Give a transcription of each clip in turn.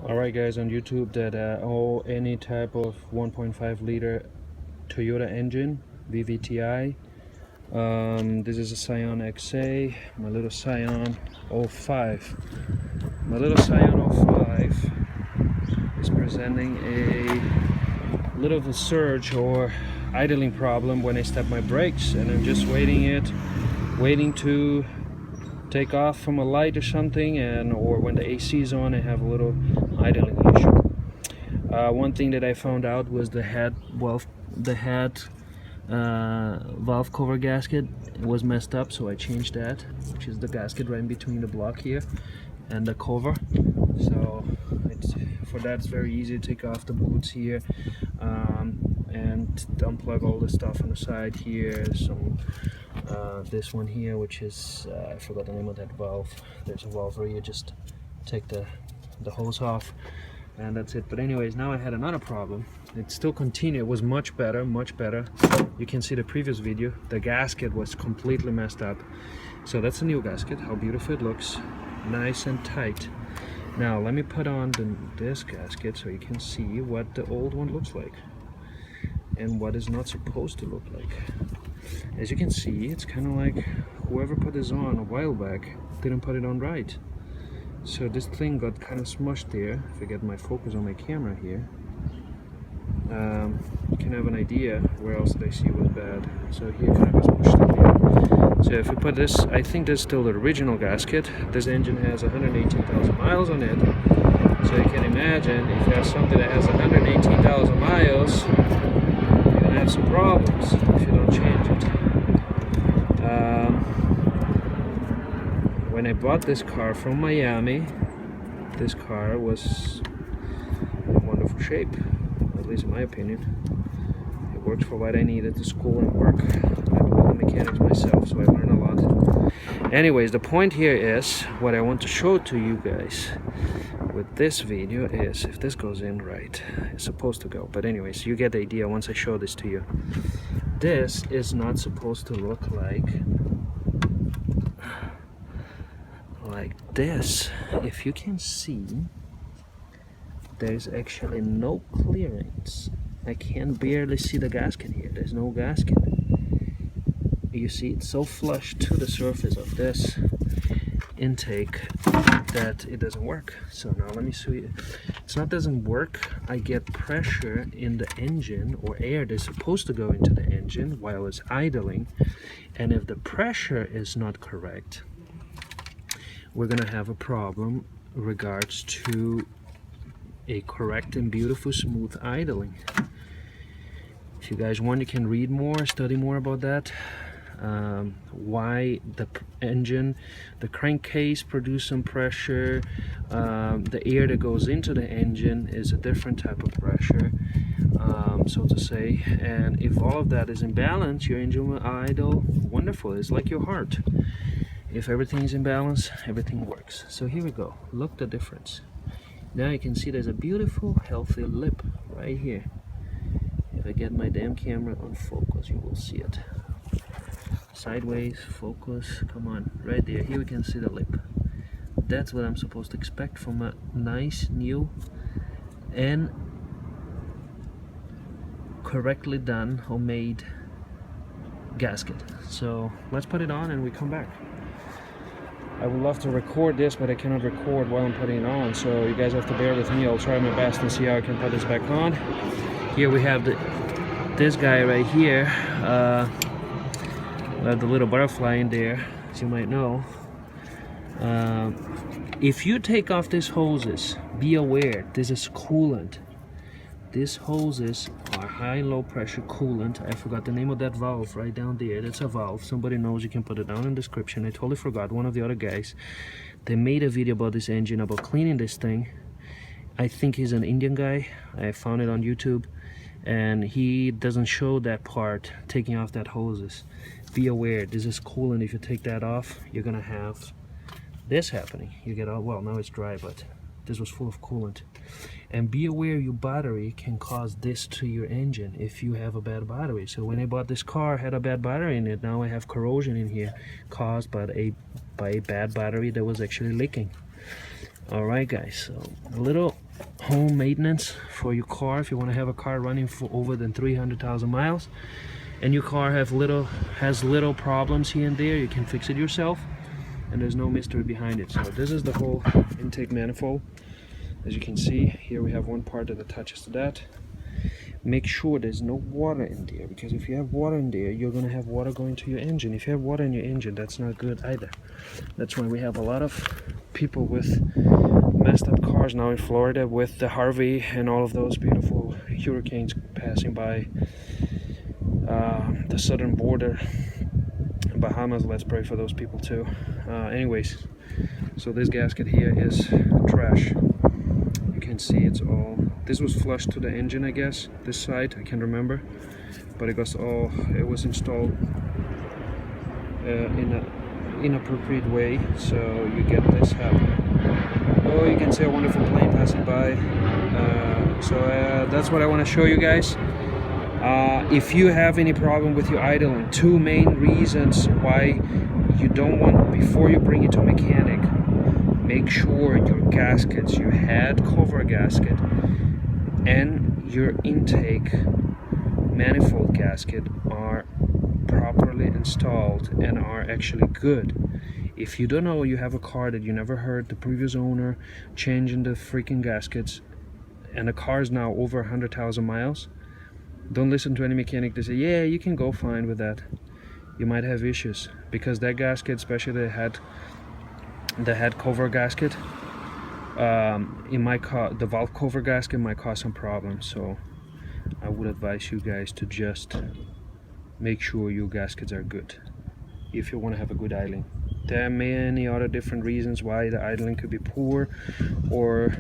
Alright guys, on YouTube, that any type of 1.5 liter Toyota engine, VVTi. This is a Scion XA, my little Scion 05. My little Scion 05 is presenting a little of a surge or idling problem when I step my brakes, and I'm just waiting to take off from a light or something, or when the AC is on, I have a little idling issue. One thing that I found out was the head valve cover gasket was messed up, so I changed that, which is the gasket right in between the block here and the cover. So for that it's very easy to take off the bolts here and unplug all the stuff on the side here. This one here, which is I forgot the name of that valve. There's a valve where you just take the hose off, and that's it. But anyways, now I had another problem. It still continued. It was much better. You can see the previous video, the gasket was completely messed up. So that's a new gasket. How beautiful it looks, nice and tight. Now let me put on this gasket so you can see what the old one looks like and what is not supposed to look like. As you can see, it's kind of like whoever put this on a while back didn't put it on right. So this thing got kind of smushed there. If I get my focus on my camera here, you can have an idea where else did I see was bad. So here kind of got smushed in there. So if we put this, I think this is still the original gasket. This engine has 118,000 miles on it. So you can imagine if you have something that has 118,000 miles, you're gonna have some problems if you don't change it. When I bought this car from Miami, this car was in wonderful shape, at least in my opinion. It works for what I needed to school and work. I'm a mechanic myself, so I learned a lot. Anyways, the point here is, what I want to show to you guys with this video is, if this goes in right, it's supposed to go. But anyways, you get the idea once I show this to you. This is not supposed to look like this. If you can see, there's actually no clearance. I can barely see the gasket here. There's no gasket. You see, it's so flush to the surface of this intake that it doesn't work. So now let me show you. It's not doesn't work. I get pressure in the engine, or air that's supposed to go into the engine while it's idling, and if the pressure is not correct, we're gonna have a problem in regards to a correct and beautiful smooth idling. If you guys want, you can read more, study more about that. Why the engine, the crankcase produces some pressure, the air that goes into the engine is a different type of pressure, so to say, and if all of that is in balance, your engine will idle wonderful. It's like your heart. If everything is in balance, everything works. So here we go. Look the difference. Now you can see there's a beautiful healthy lip right here. If I get my damn camera on focus, you will see it. Sideways, focus, come on, right there. Here we can see the lip. That's what I'm supposed to expect from a nice, new and correctly done homemade gasket. So let's put it on and we come back. I would love to record this, but I cannot record while I'm putting it on, so you guys have to bear with me. I'll try my best and see how I can put this back on. Here we have this guy right here, the little butterfly in there, as you might know. If you take off these hoses, be aware, this is coolant. These hoses are high and low pressure coolant. I forgot the name of that valve right down there. That's a valve. Somebody knows, you can put it down in the description. I totally forgot. One of the other guys, they made a video about this engine, about cleaning this thing. I think he's an Indian guy. I found it on YouTube, and he doesn't show that part, taking off that hoses. Be aware, this is coolant. If you take that off, you're gonna have this happening. You get all, well, now it's dry, but this was full of coolant. And be aware, your battery can cause this to your engine if you have a bad battery. So when I bought this car, I had a bad battery in it. Now I have corrosion in here caused by a bad battery that was actually leaking. Alright guys, so a little home maintenance for your car. If you want to have a car running for over than 300,000 miles and your car has little problems here and there, you can fix it yourself and there's no mystery behind it. So this is the whole intake manifold. As you can see here, we have one part that attaches to that. Make sure there's no water in there, because if you have water in there, you're gonna have water going to your engine. If you have water in your engine, that's not good either. That's why we have a lot of people with messed up cars now in Florida with the Harvey and all of those beautiful hurricanes passing by the southern border. Bahamas, let's pray for those people too. Anyways, so this gasket here is trash. You can see it's all, this was flushed to the engine, I guess, this side, I can't remember, but it was installed in an inappropriate way, so you get this happening. Oh, you can see a wonderful plane passing by. That's what I want to show you guys. If you have any problem with your idling, two main reasons why you don't want, before you bring it to a mechanic, make sure your gaskets, your head cover gasket and your intake manifold gasket are properly installed and are actually good. If you don't know, you have a car that you never heard the previous owner changing the freaking gaskets and the car is now over 100,000 miles, don't listen to any mechanic that say, yeah, you can go fine with that. You might have issues, because that gasket, especially the head cover gasket, in my car, the valve cover gasket might cause some problems. So I would advise you guys to just make sure your gaskets are good if you want to have a good idling. There are many other different reasons why the idling could be poor or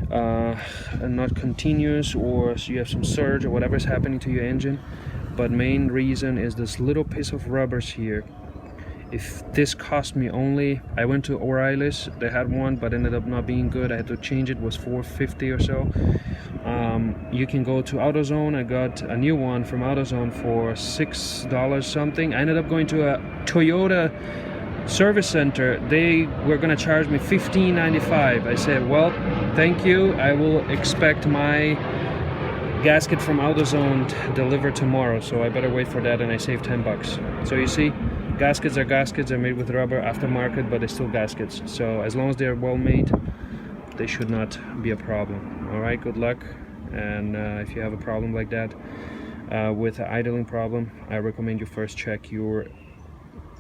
not continuous, or you have some surge or whatever is happening to your engine. But main reason is this little piece of rubbers here. If this cost me only, I went to O'Reilly's, they had one but ended up not being good. I had to change it, was $4.50 or so. You can go to AutoZone. I got a new one from AutoZone for $6 something. I ended up going to a Toyota service center. They were gonna charge me $15.95. I said, well, thank you, I will expect my gasket from AutoZone delivered tomorrow, so I better wait for that, and I saved 10 bucks. So you see, gaskets are gaskets. They're made with rubber, aftermarket, but they're still gaskets. So as long as they're well made, they should not be a problem. All right, good luck. And if you have a problem like that with an idling problem, I recommend you first check your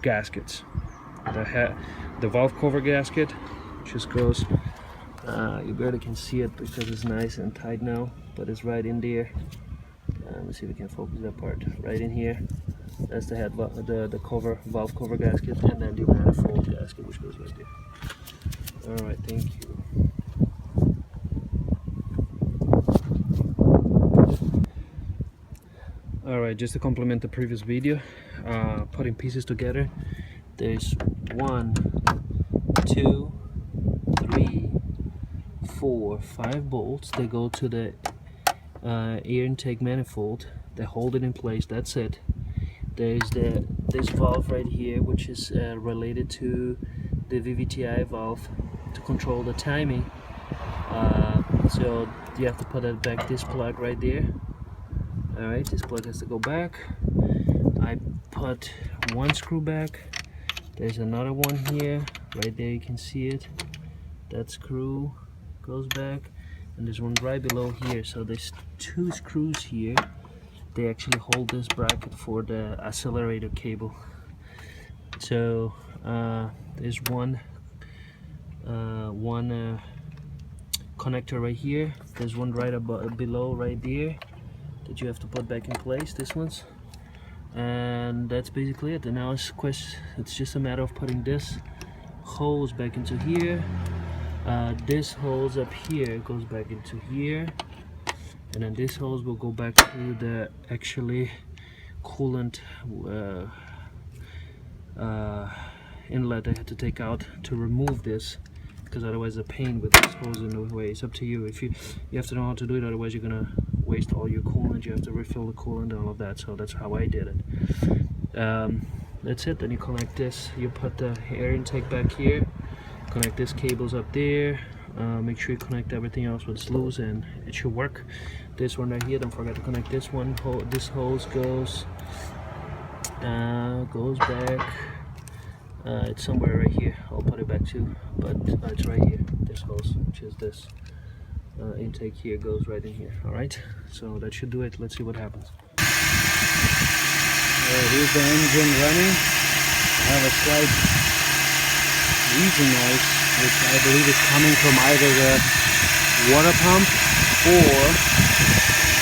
gaskets. The valve cover gasket just goes, you barely can see it because it's nice and tight now, but it's right in there. Let's see if we can focus that part right in here. That's the the cover, valve cover gasket, and then the manifold gasket, which goes right there. All right, thank you. All right, just to complement the previous video, putting pieces together. There's 1, 2, 3, 4, 5 bolts. They go to the air intake manifold. They hold it in place. That's it. There's this valve right here, which is related to the VVTi valve to control the timing. So you have to put it back. This plug right there. All right, this plug has to go back. I put one screw back. There's another one here, right there, you can see it. That screw goes back, and there's one right below here. So there's 2 screws here. They actually hold this bracket for the accelerator cable. So there's one connector right here. There's one right above, below, right there, that you have to put back in place. This one's. And that's basically it. And now it's just a matter of putting this hose back into here. This hose up here goes back into here, and then this hose will go back to the actually coolant inlet I had to take out to remove this, because otherwise the pain with this hose in the way. It's up to you. If you have to know how to do it, otherwise you're gonna waste all your coolant. You have to refill the coolant and all of that. So that's how I did it. That's it. Then you connect this. You put the air intake back here, connect this cables up there. Make sure you connect everything else what's loose and it should work. This one right here, don't forget to connect this one. This hose goes back. It's somewhere right here. I'll put it back too, but it's right here. This hose, which is this intake here, goes right in here. All right, so that should do it. Let's see what happens. Here's the engine running. I have a slight wheezing noise, which I believe is coming from either the water pump or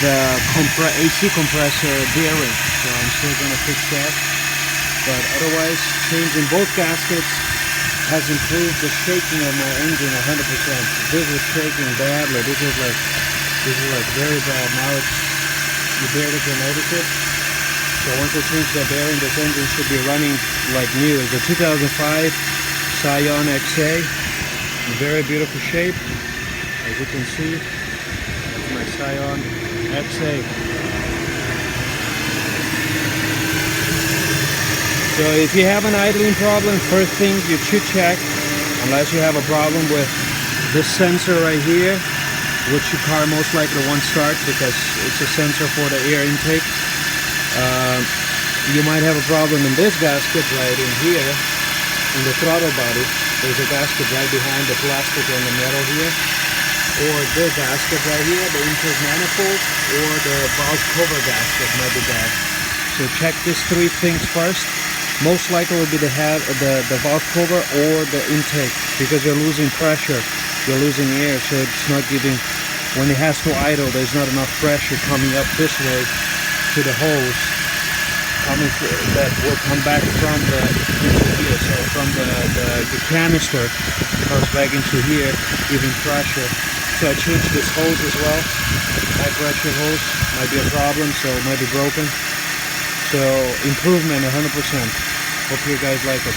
the AC compressor bearing. So I'm still gonna fix that. But otherwise, changing both gaskets has improved the shaking of my engine 100%. This was shaking badly. This is like very bad. Now you barely can notice it. So once I change the bearing, this engine should be running like new. It's a 2005 SCION XA. In very beautiful shape. As you can see, that's my SCION XA. So if you have an idling problem, first thing you should check, unless you have a problem with this sensor right here, which your car most likely won't start because it's a sensor for the air intake. You might have a problem in this gasket right in here, in the throttle body. There's a gasket right behind the plastic and the metal here, or the gasket right here, the intake manifold, or the valve cover gasket might be bad. So check these three things first. Most likely will be the valve cover or the intake, because you're losing pressure, you're losing air, so it's not giving, when it has to idle, there's not enough pressure coming up this way to the hose, that will come back from into here. So from the canister comes back into here, giving pressure. So I changed this hose as well. High pressure hose might be a problem, so it might be broken. So improvement 100%. Hope you guys like it.